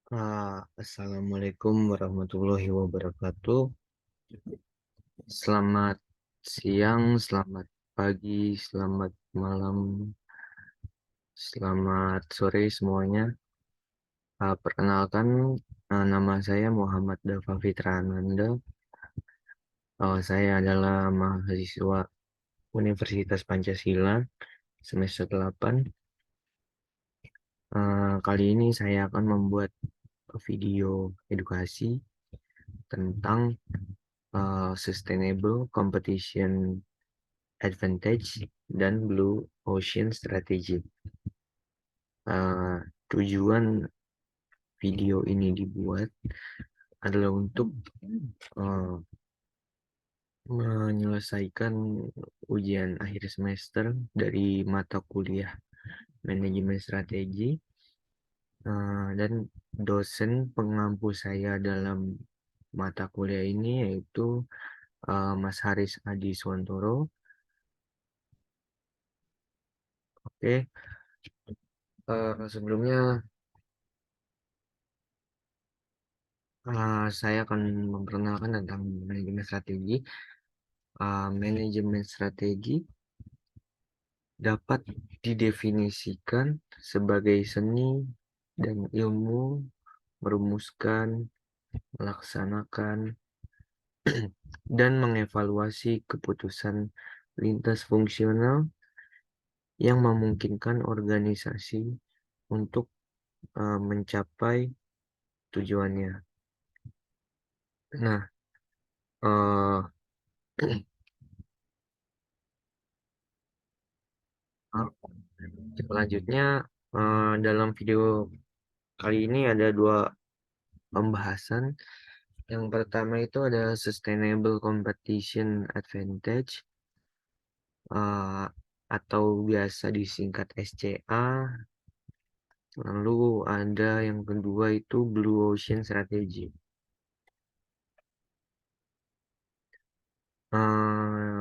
Assalamualaikum warahmatullahi wabarakatuh. Selamat siang, selamat pagi, selamat malam, selamat sore semuanya. Perkenalkan, nama saya Muhammad Dafa Fitrananda. Saya adalah mahasiswa Universitas Pancasila semester 8. Kali ini saya akan membuat video edukasi tentang Sustainable Competition Advantage dan Blue Ocean Strategy. Uh, Tujuan video ini dibuat adalah untuk uh, menyelesaikan ujian akhir semester dari mata kuliah manajemen strategi, dan dosen pengampu saya dalam mata kuliah ini yaitu Mas Haris Adi Swantoro. Oke, sebelumnya saya akan memperkenalkan tentang manajemen strategi. Manajemen strategi dapat didefinisikan sebagai seni dan ilmu merumuskan, melaksanakan, dan mengevaluasi keputusan lintas fungsional yang memungkinkan organisasi untuk mencapai tujuannya. Nah, uh, selanjutnya dalam video kali ini ada dua pembahasan. Yang pertama itu ada Sustainable Competition Advantage, uh, atau biasa disingkat SCA. Lalu ada yang kedua itu Blue Ocean Strategy.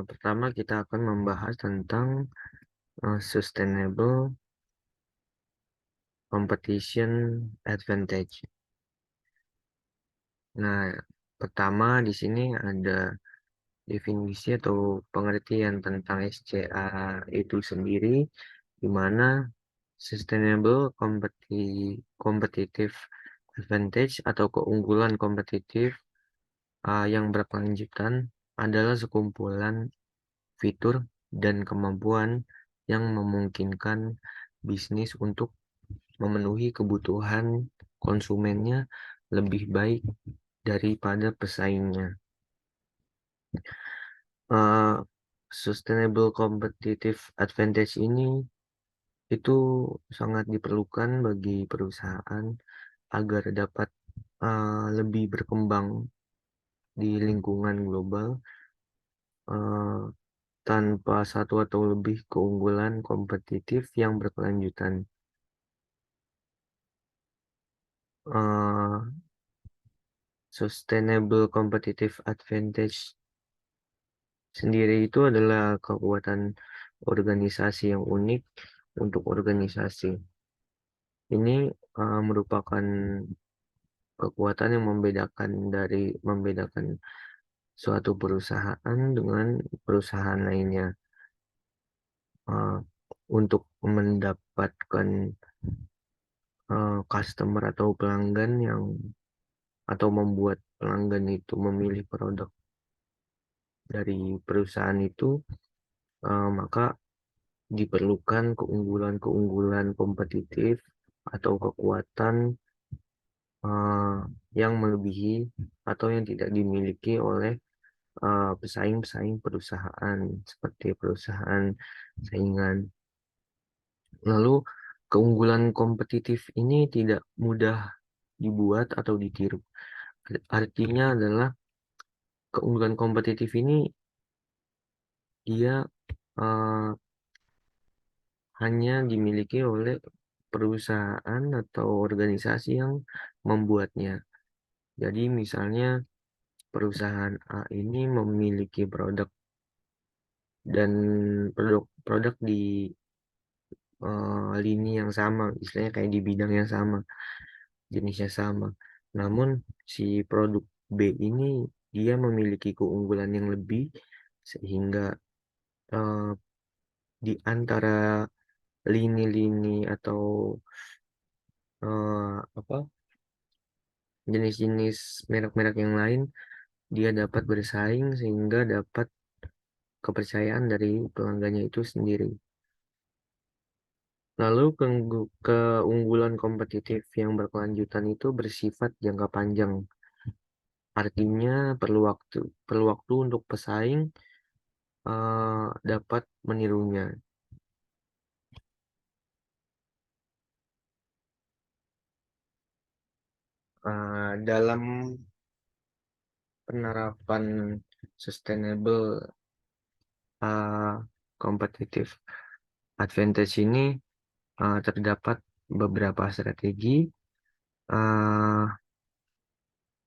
Pertama kita akan membahas tentang Sustainable Competition Advantage. Nah, pertama di sini ada definisi atau pengertian tentang SCA itu sendiri, di mana Sustainable Competitive Advantage atau keunggulan kompetitif yang berkelanjutan adalah sekumpulan fitur dan kemampuan yang memungkinkan bisnis untuk memenuhi kebutuhan konsumennya lebih baik daripada pesaingnya. Uh, Sustainable Competitive Advantage ini itu sangat diperlukan bagi perusahaan agar dapat lebih berkembang di lingkungan global, uh, tanpa satu atau lebih keunggulan kompetitif yang berkelanjutan. Uh, Sustainable Competitive Advantage sendiri itu adalah kekuatan organisasi yang unik untuk organisasi. Ini merupakan kekuatan yang membedakan suatu perusahaan dengan perusahaan lainnya. Untuk mendapatkan customer atau pelanggan atau membuat pelanggan itu memilih produk dari perusahaan itu, maka diperlukan keunggulan-keunggulan kompetitif atau kekuatan uh, yang melebihi atau yang tidak dimiliki oleh pesaing-pesaing perusahaan seperti perusahaan saingan. Lalu keunggulan kompetitif ini tidak mudah dibuat atau ditiru. Artinya adalah keunggulan kompetitif ini dia uh, hanya dimiliki oleh perusahaan atau organisasi yang membuatnya. Jadi misalnya perusahaan A ini memiliki produk dan produk di lini yang sama, istilahnya kayak di bidang yang sama. jenisnya sama. Namun si produk B ini dia memiliki keunggulan yang lebih sehingga eh, di antara lini-lini atau apa jenis-jenis merek-merek yang lain dia dapat bersaing sehingga dapat kepercayaan dari pelanggannya itu sendiri. Lalu keunggulan kompetitif yang berkelanjutan itu bersifat jangka panjang. Artinya perlu waktu untuk pesaing dapat menirunya. Dalam penerapan sustainable uh, competitive advantage ini terdapat beberapa strategi uh,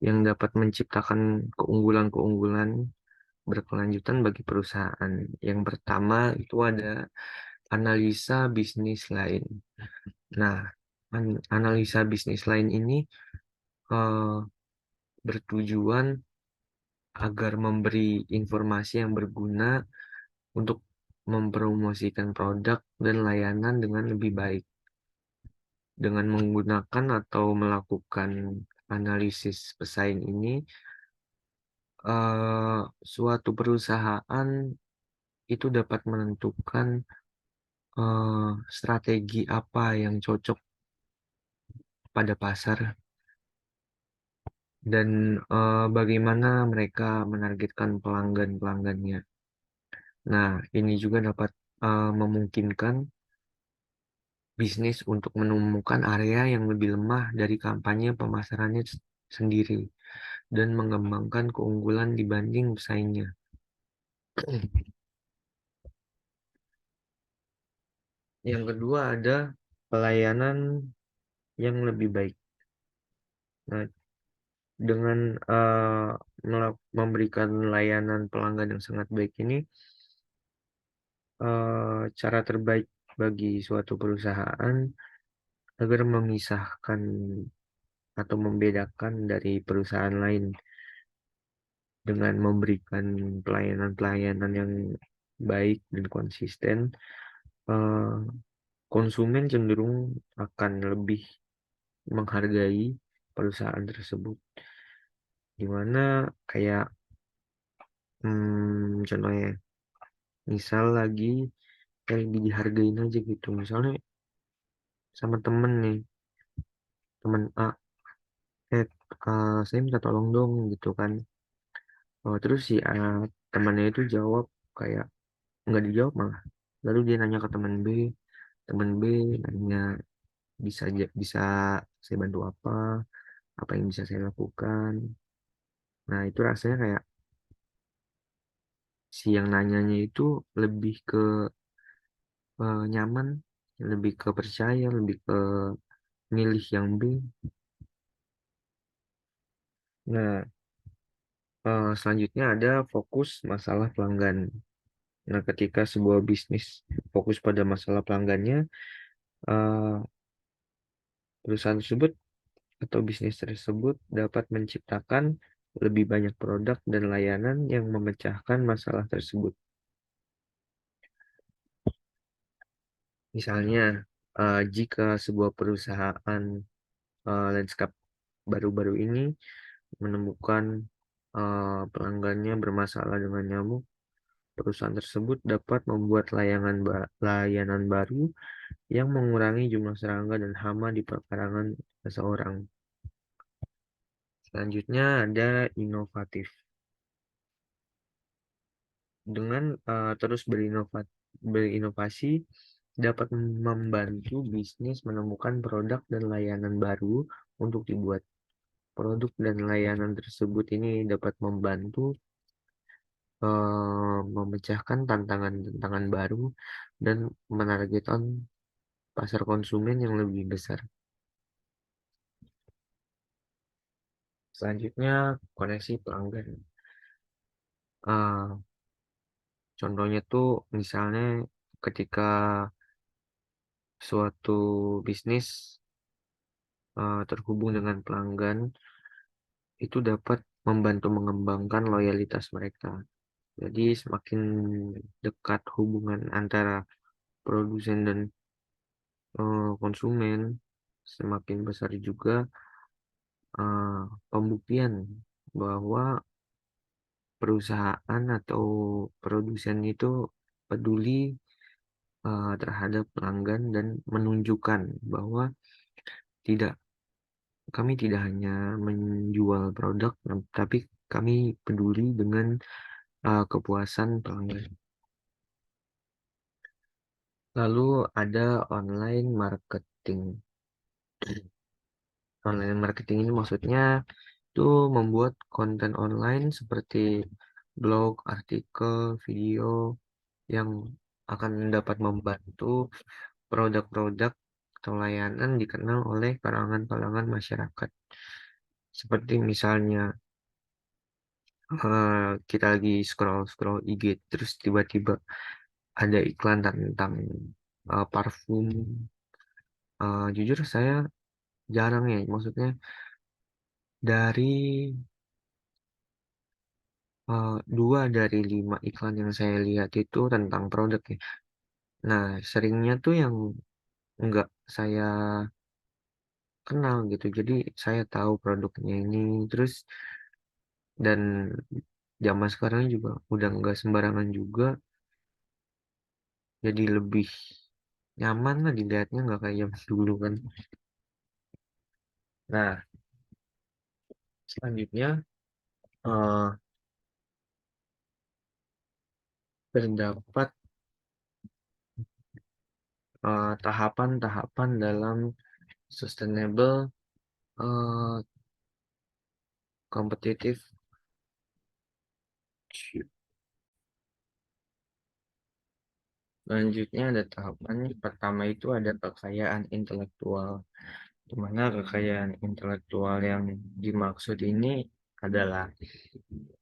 yang dapat menciptakan keunggulan-keunggulan berkelanjutan bagi perusahaan. Yang pertama itu ada analisa bisnis lain. Nah, analisa bisnis lain ini eh, bertujuan agar memberi informasi yang berguna untuk mempromosikan produk dan layanan dengan lebih baik. Dengan menggunakan atau melakukan analisis pesaing ini, suatu perusahaan itu dapat menentukan strategi apa yang cocok pada pasar dan bagaimana mereka menargetkan pelanggan-pelanggannya. Nah, ini juga dapat memungkinkan bisnis untuk menemukan area yang lebih lemah dari kampanye pemasarannya sendiri dan mengembangkan keunggulan dibanding pesaingnya. Yang kedua ada pelayanan yang lebih baik. Nah, dengan memberikan layanan pelanggan yang sangat baik ini, cara terbaik bagi suatu perusahaan agar memisahkan atau membedakan dari perusahaan lain dengan memberikan pelayanan-pelayanan yang baik dan konsisten, eh, konsumen cenderung akan lebih menghargai perusahaan tersebut. Dimana kayak contohnya, misal lagi kayak lebih dihargain aja gitu. Misalnya sama temen nih, temen A, eh saya minta tolong dong gitu kan. Oh, terus si A, temannya itu jawab kayak nggak dijawab malah. Lalu dia nanya ke teman B nanya bisa saya bantu apa yang bisa saya lakukan. Nah, itu rasanya kayak si yang nanyanya itu lebih ke nyaman, lebih ke percaya, lebih ke milih yang B. Nah, selanjutnya ada fokus masalah pelanggan. Nah, ketika sebuah bisnis fokus pada masalah pelanggannya, eh, perusahaan tersebut atau bisnis tersebut dapat menciptakan lebih banyak produk dan layanan yang memecahkan masalah tersebut. Misalnya, jika sebuah perusahaan landscape baru-baru ini menemukan pelanggannya bermasalah dengan nyamuk, perusahaan tersebut dapat membuat layanan baru yang mengurangi jumlah serangga dan hama di perkarangan seseorang. Selanjutnya ada inovatif. Dengan terus berinovasi dapat membantu bisnis menemukan produk dan layanan baru untuk dibuat. Produk dan layanan tersebut ini dapat membantu memecahkan tantangan-tantangan baru dan menargetkan pasar konsumen yang lebih besar. Selanjutnya, koneksi pelanggan. Ah, contohnya tuh misalnya ketika suatu bisnis terhubung dengan pelanggan itu dapat membantu mengembangkan loyalitas mereka. Jadi semakin dekat hubungan antara produsen dan konsumen, semakin besar juga eh, pembuktian bahwa perusahaan atau produsen itu peduli terhadap pelanggan dan menunjukkan bahwa tidak kami tidak hanya menjual produk, tapi kami peduli dengan kepuasan pelanggan. Lalu ada online marketing. Online marketing ini maksudnya itu membuat konten online seperti blog, artikel, video yang akan dapat membantu produk-produk atau layanan dikenal oleh kalangan-kalangan masyarakat. Seperti misalnya kita lagi scroll-scroll IG terus tiba-tiba ada iklan tentang parfum. Jujur saya jarang ya, maksudnya dari 2 dari 5 iklan yang saya lihat itu tentang produk ya. Nah, seringnya tuh yang nggak saya kenal gitu. Jadi saya tahu produknya ini terus dan zaman sekarang juga udah nggak sembarangan juga. Jadi lebih nyaman lah dilihatnya nggak kayak zaman dulu kan. Nah, selanjutnya eh, terdapat tahapan-tahapan dalam sustainable eh, competitive. Selanjutnya ada tahapan pertama itu ada kekayaan intelektual, di mana kekayaan intelektual yang dimaksud ini adalah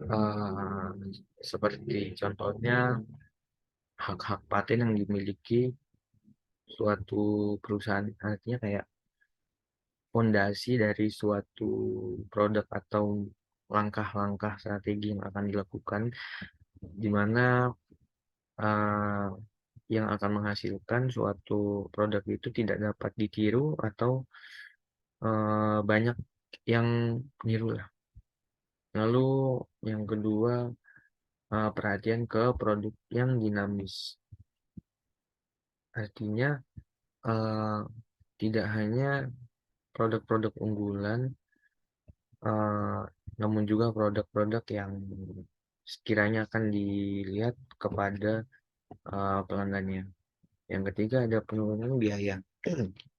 eh, seperti contohnya hak-hak paten yang dimiliki suatu perusahaan, artinya kayak fondasi dari suatu produk atau langkah-langkah strategi yang akan dilakukan, di mana eh, yang akan menghasilkan suatu produk itu tidak dapat ditiru atau banyak yang niru lah. Lalu yang kedua perhatian ke produk yang dinamis. Artinya eh, tidak hanya produk-produk unggulan, eh, namun juga produk-produk yang sekiranya akan dilihat kepada pelanggannya. Yang ketiga ada penurunan biaya.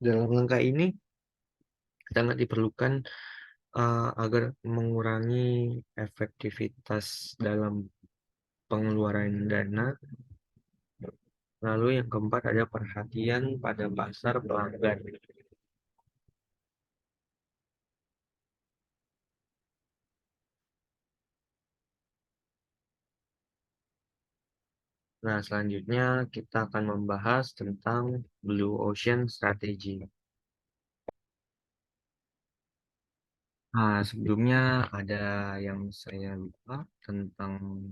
Dalam langkah ini sangat diperlukan agar mengurangi efektivitas dalam pengeluaran dana. Lalu yang keempat ada perhatian pada pasar pelanggan. Nah, selanjutnya kita akan membahas tentang Blue Ocean Strategy. Nah, sebelumnya ada yang saya lupa tentang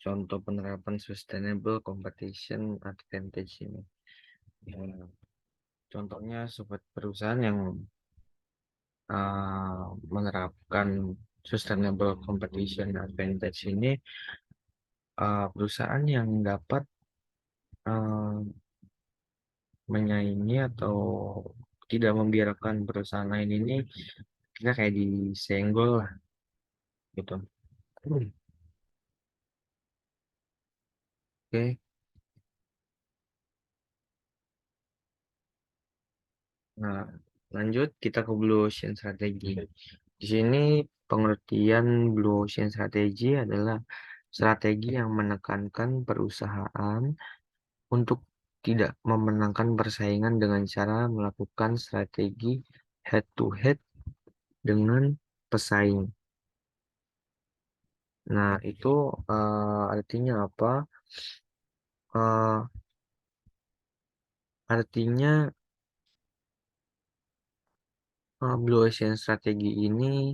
contoh penerapan Sustainable Competition Advantage ini. Ya, contohnya seperti perusahaan yang menerapkan Sustainable Competition Advantage ini, perusahaan yang dapat uh, menyaingi atau tidak membiarkan perusahaan lain ini kita kayak disenggol lah gitu. Oke, nah lanjut kita ke Blue Ocean Strategy. Di sini pengertian Blue Ocean Strategy adalah strategi yang menekankan perusahaan untuk tidak memenangkan persaingan dengan cara melakukan strategi head to head dengan pesaing. Nah, itu artinya apa? Eh, artinya Blue Ocean strategi ini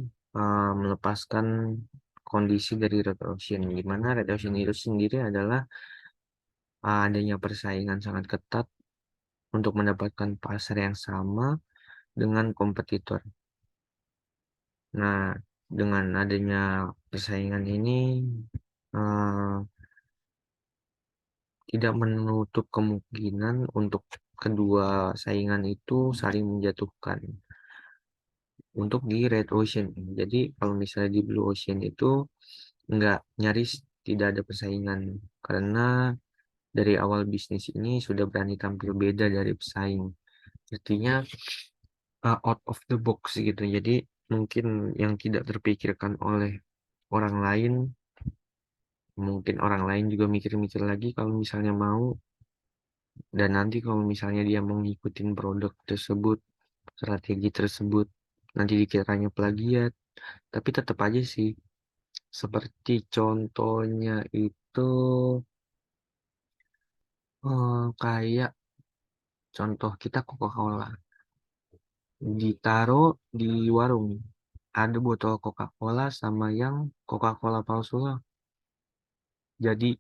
melepaskan kondisi dari red ocean, di mana red ocean itu sendiri adalah adanya persaingan sangat ketat untuk mendapatkan pasar yang sama dengan kompetitor. Nah, dengan adanya persaingan ini eh, tidak menutup kemungkinan untuk kedua saingan itu saling menjatuhkan untuk di Red Ocean. Jadi kalau misalnya di Blue Ocean itu nggak nyaris tidak ada persaingan karena dari awal bisnis ini sudah berani tampil beda dari pesaing. Artinya out of the box gitu. Jadi mungkin yang tidak terpikirkan oleh orang lain, mungkin orang lain juga mikir-mikir lagi kalau misalnya mau, dan nanti kalau misalnya dia mau ngikutin produk tersebut, strategi tersebut, nanti dikiranya plagiat, tapi tetap aja sih, seperti contohnya itu kayak contoh kita Coca-Cola ditaruh di warung, ada botol Coca-Cola sama yang Coca-Cola palsu lah. Jadi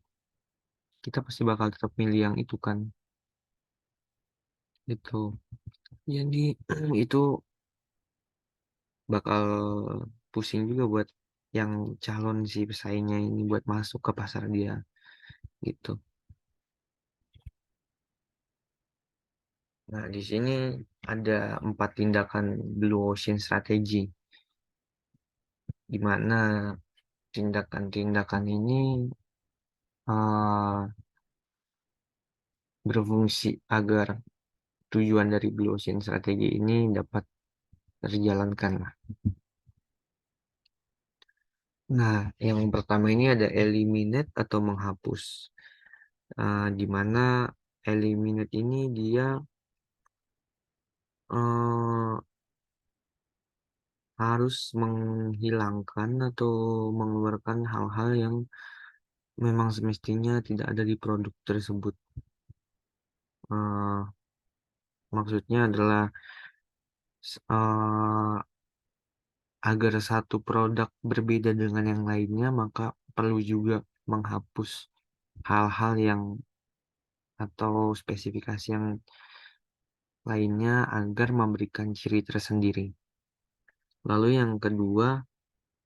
kita pasti bakal tetap milih yang itu kan. Itu. Jadi itu bakal pusing juga buat yang calon si pesaingnya ini buat masuk ke pasar dia gitu. Nah, di sini ada 4 tindakan Blue Ocean Strategy, di mana tindakan-tindakan ini uh, berfungsi agar tujuan dari Blue Ocean Strategy ini dapat terjalankan lah. Nah, yang pertama ini ada eliminate atau menghapus. Di mana eliminate ini dia uh, harus menghilangkan atau mengeluarkan hal-hal yang memang semestinya tidak ada di produk tersebut. Eh, Maksudnya adalah eh, agar satu produk berbeda dengan yang lainnya, maka perlu juga menghapus hal-hal yang atau spesifikasi yang lainnya agar memberikan ciri tersendiri. Lalu yang kedua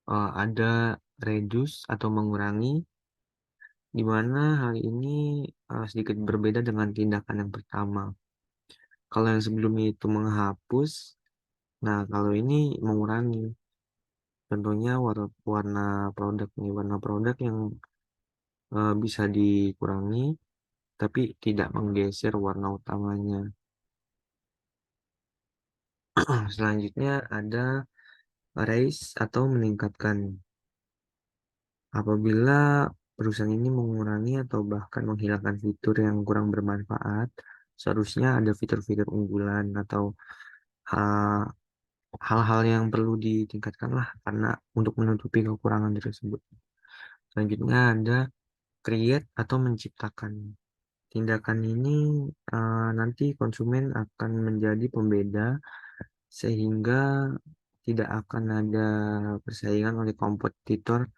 ada reduce atau mengurangi, di mana hal ini sedikit berbeda dengan tindakan yang pertama. Kalau yang sebelumnya itu menghapus, nah kalau ini mengurangi. Contohnya warna produk nih, warna produk yang bisa dikurangi, tapi tidak menggeser warna utamanya. Selanjutnya ada raise atau meningkatkan. Apabila perusahaan ini mengurangi atau bahkan menghilangkan fitur yang kurang bermanfaat, seharusnya ada fitur-fitur unggulan atau uh, hal-hal yang perlu ditingkatkan lah karena untuk menutupi kekurangan tersebut. Selanjutnya ada create atau menciptakan. Tindakan ini nanti konsumen akan menjadi pembeda sehingga tidak akan ada persaingan oleh kompetitor.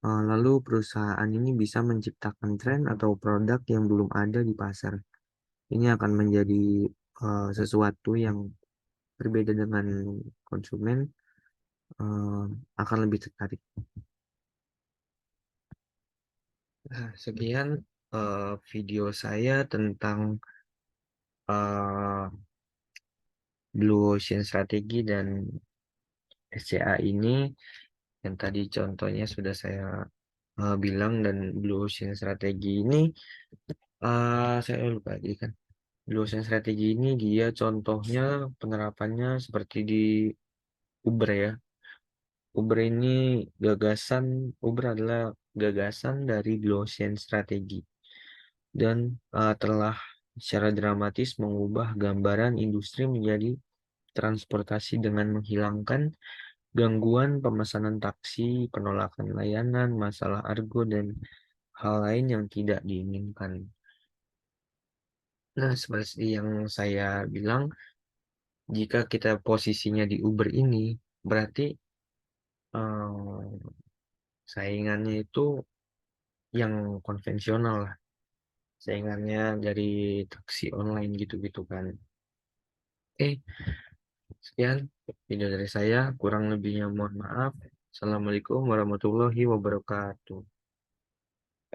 Lalu perusahaan ini bisa menciptakan tren atau produk yang belum ada di pasar. Ini akan menjadi sesuatu yang berbeda dengan konsumen, eh, akan lebih tertarik. Nah, sekian video saya tentang eh, Blue Ocean Strategi dan SCA ini. Yang tadi contohnya sudah saya bilang, dan Blue Ocean Strategi ini saya lupa lagi kan. Blue Ocean Strategi ini dia contohnya penerapannya seperti di Uber ya. Uber ini gagasan Uber adalah gagasan dari Blue Ocean Strategi dan telah secara dramatis mengubah gambaran industri menjadi transportasi dengan menghilangkan gangguan pemesanan taksi, penolakan layanan, masalah argo, dan hal lain yang tidak diinginkan. Nah, seperti yang saya bilang, jika kita posisinya di Uber ini, berarti eh, saingannya itu yang konvensional lah. Saingannya dari taksi online gitu-gitu kan. Eh, sekian video dari saya. Kurang lebihnya mohon maaf. Assalamualaikum warahmatullahi wabarakatuh.